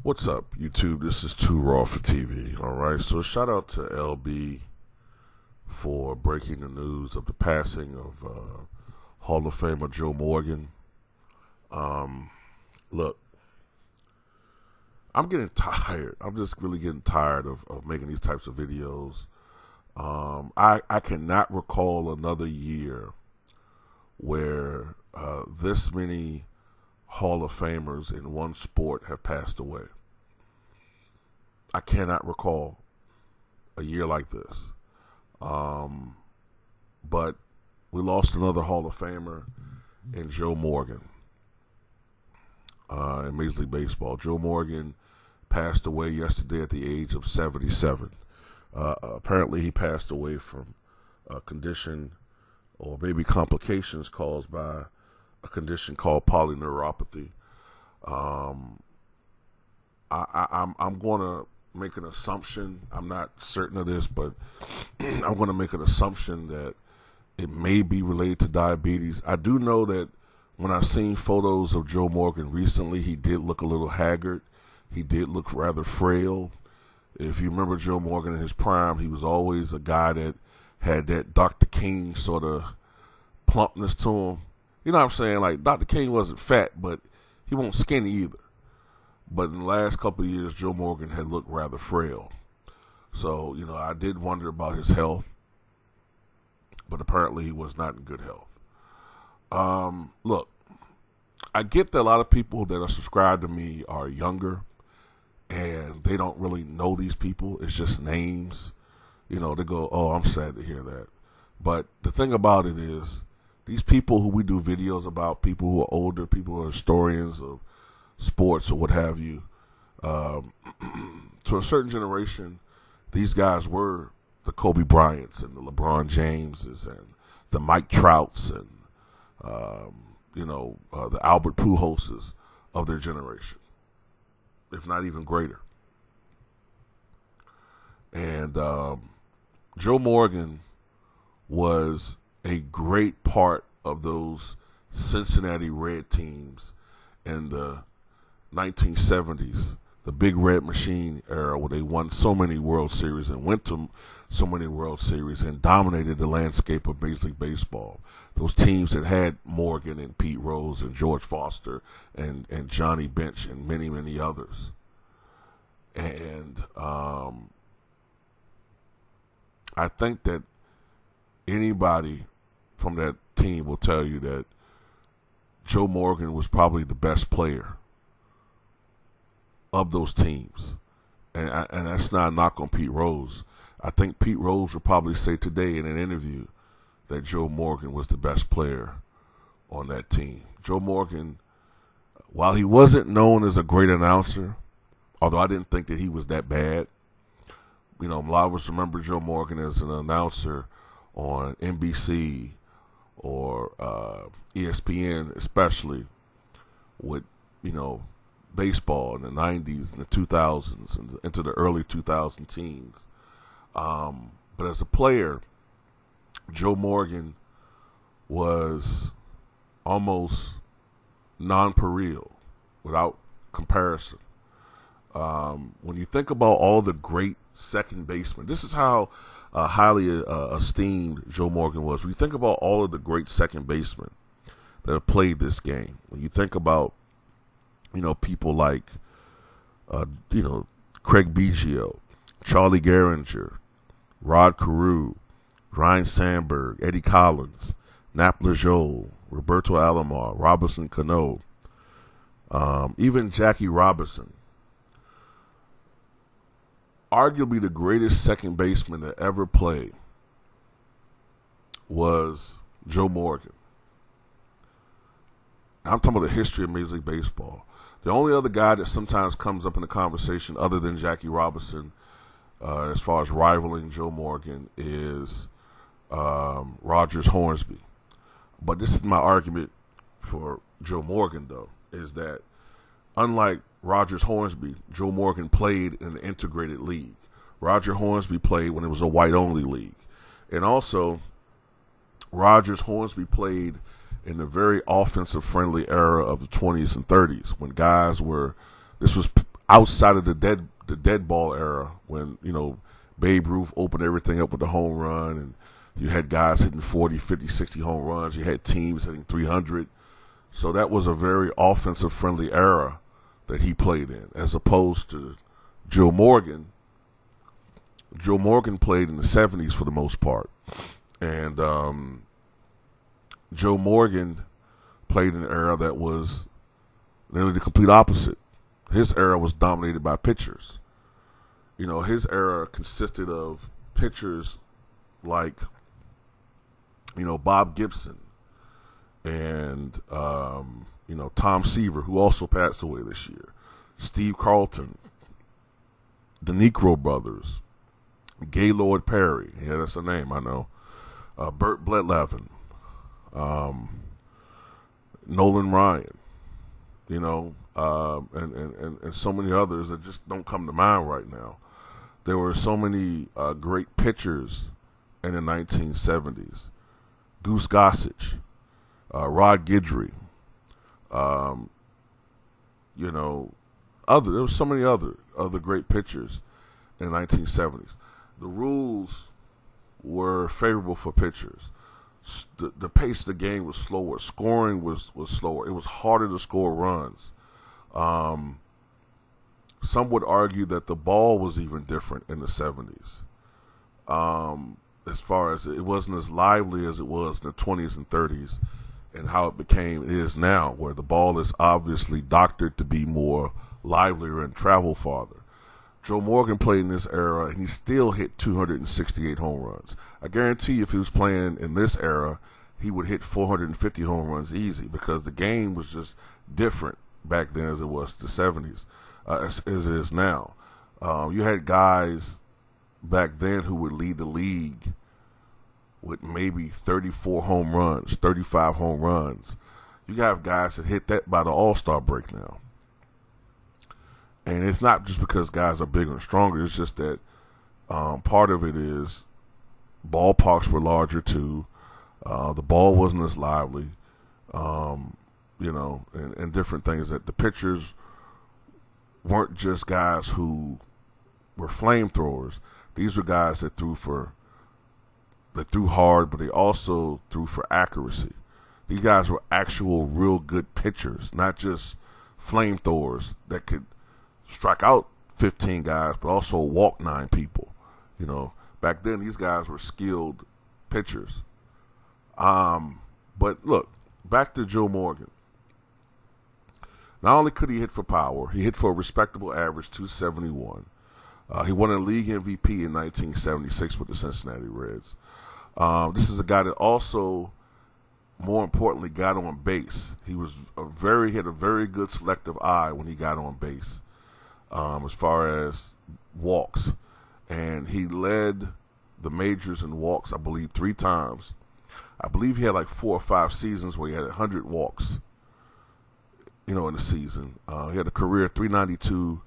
What's up, YouTube? This is Too Raw for TV. All right, so shout out to LB for breaking the news of the passing of Hall of Famer Joe Morgan. Look, I'm getting tired. I'm just really getting tired of making these types of videos. I cannot recall another year where this many Hall of Famers in one sport have passed away. I cannot recall a year like this. But we lost another Hall of Famer in Joe Morgan in Major League Baseball. Joe Morgan passed away yesterday at the age of 77. Apparently, he passed away from a condition or maybe complications caused by a condition called polyneuropathy. I'm going to make an assumption. I'm not certain of this, but I'm going to make an assumption that it may be related to diabetes. I do know that when I've seen photos of Joe Morgan recently, he did look a little haggard. He did look rather frail. If you remember Joe Morgan in his prime, he was always a guy that had that Dr. King sort of plumpness to him. You know what I'm saying? Like, Dr. King wasn't fat, but he wasn't skinny either. But in the last couple of years, Joe Morgan had looked rather frail. So, I did wonder about his health. But apparently he was not in good health. Look, I get that a lot of people that are subscribed to me are younger. And they don't really know these people. It's just names. They go, oh, I'm sad to hear that. But the thing about it is, these people who we do videos about, people who are older, people who are historians of sports or what have you, to a certain generation, these guys were the Kobe Bryants and the LeBron Jameses and the Mike Trouts and, the Albert Pujolses of their generation, if not even greater. And Joe Morgan was a great part of those Cincinnati Red teams in the 1970s, the Big Red Machine era, where they won so many World Series and went to so many World Series and dominated the landscape of Major League Baseball. Those teams that had Morgan and Pete Rose and George Foster and Johnny Bench and many, many others. And I think that anybody from that team will tell you that Joe Morgan was probably the best player of those teams. And that's not a knock on Pete Rose. I think Pete Rose will probably say today in an interview that Joe Morgan was the best player on that team. Joe Morgan, while he wasn't known as a great announcer, although I didn't think that he was that bad, a lot of us remember Joe Morgan as an announcer on NBC or ESPN, especially with, baseball in the 90s and the 2000s and into the early 2000 teens. But as a player, Joe Morgan was almost non-pareil without comparison. When you think about all the great second basemen, this is how highly esteemed Joe Morgan was. When you think about all of the great second basemen that have played this game, when you think about, people like, Craig Biggio, Charlie Gehringer, Rod Carew, Ryan Sandberg, Eddie Collins, Nap Lajoie, Roberto Alomar, Robinson Cano, even Jackie Robinson. Arguably the greatest second baseman that ever played was Joe Morgan. I'm talking about the history of Major League Baseball. The only other guy that sometimes comes up in the conversation other than Jackie Robinson as far as rivaling Joe Morgan is Rogers Hornsby. But this is my argument for Joe Morgan, though, is that unlike Rogers Hornsby, Joe Morgan played in an integrated league. Roger Hornsby played when it was a white-only league. And also, Rogers Hornsby played in the very offensive-friendly era of the 20s and 30s when guys were, this was outside of the dead ball era when, Babe Ruth opened everything up with the home run, and you had guys hitting 40, 50, 60 home runs. You had teams hitting 300. So that was a very offensive-friendly era that he played in, as opposed to Joe Morgan. Joe Morgan played in the 70s for the most part. And Joe Morgan played in an era that was nearly the complete opposite. His era was dominated by pitchers. His era consisted of pitchers like, Bob Gibson and, Tom Seaver, who also passed away this year, Steve Carlton, the Negro Brothers, Gaylord Perry, yeah, that's a name, I know, Burt Bledlevin, Nolan Ryan, and so many others that just don't come to mind right now. There were so many great pitchers in the 1970s. Goose Gossage, Rod Guidry, there were so many other great pitchers in the 1970s. The rules were favorable for pitchers. The pace of the game was slower. Scoring was slower. It was harder to score runs. Some would argue that the ball was even different in the 70s. As far as it wasn't as lively as it was in the 20s and 30s, and how it is now, where the ball is obviously doctored to be more livelier and travel farther. Joe Morgan played in this era, and he still hit 268 home runs. I guarantee you if he was playing in this era, he would hit 450 home runs easy, because the game was just different back then as it was the 70s, as it is now. You had guys back then who would lead the league with maybe 34 home runs, 35 home runs. You have guys that hit that by the All-Star break now. And it's not just because guys are bigger and stronger. It's just that part of it is ballparks were larger too. The ball wasn't as lively, and different things. That the pitchers weren't just guys who were flamethrowers. These were guys that threw hard, but they also threw for accuracy. These guys were actual real good pitchers, not just flamethrowers that could strike out 15 guys, but also walk 9 people. Back then these guys were skilled pitchers. But look, back to Joe Morgan. Not only could he hit for power, he hit for a respectable average, 271. He won a league MVP in 1976 with the Cincinnati Reds. This is a guy that also, more importantly, got on base. He had a very good selective eye when he got on base, as far as walks. And he led the majors in walks, I believe, 3 times. I believe he had like 4 or 5 seasons where he had 100 walks, in the season. He had a career 392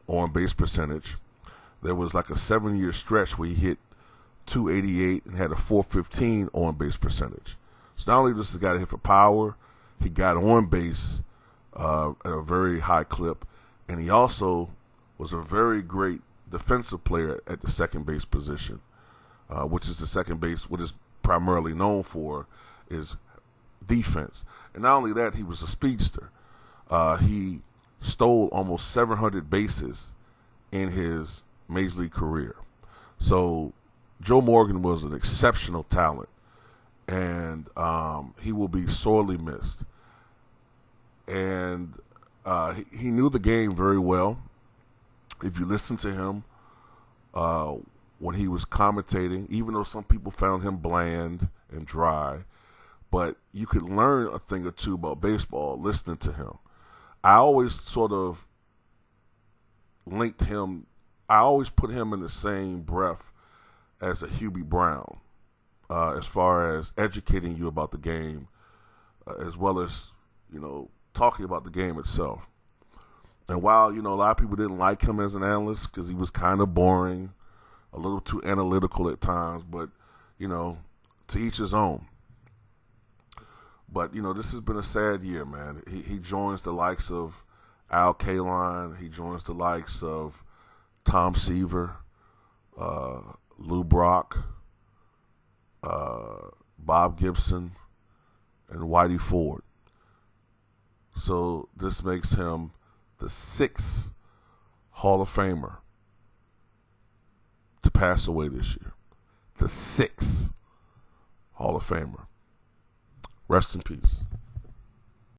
on base percentage. There was like a 7-year stretch where he hit 288 and had a 415 on base percentage. So not only does this guy hit for power, he got on base at a very high clip, and he also was a very great defensive player at the second base position, which is the second base. What is primarily known for is defense. And not only that, he was a speedster. He stole almost 700 bases in his major league career. So Joe Morgan was an exceptional talent, and he will be sorely missed. And he knew the game very well. If you listen to him when he was commentating, even though some people found him bland and dry, but you could learn a thing or two about baseball listening to him. I always sort of linked him, I always put him in the same breath as a Hubie Brown, as far as educating you about the game, as well as, talking about the game itself. And while, a lot of people didn't like him as an analyst because he was kind of boring, a little too analytical at times, but, to each his own. But, this has been a sad year, man. He joins the likes of Al Kaline. He joins the likes of Tom Seaver, Lou Brock, Bob Gibson, and Whitey Ford. So this makes him the 6th Hall of Famer to pass away this year. The 6th Hall of Famer. Rest in peace.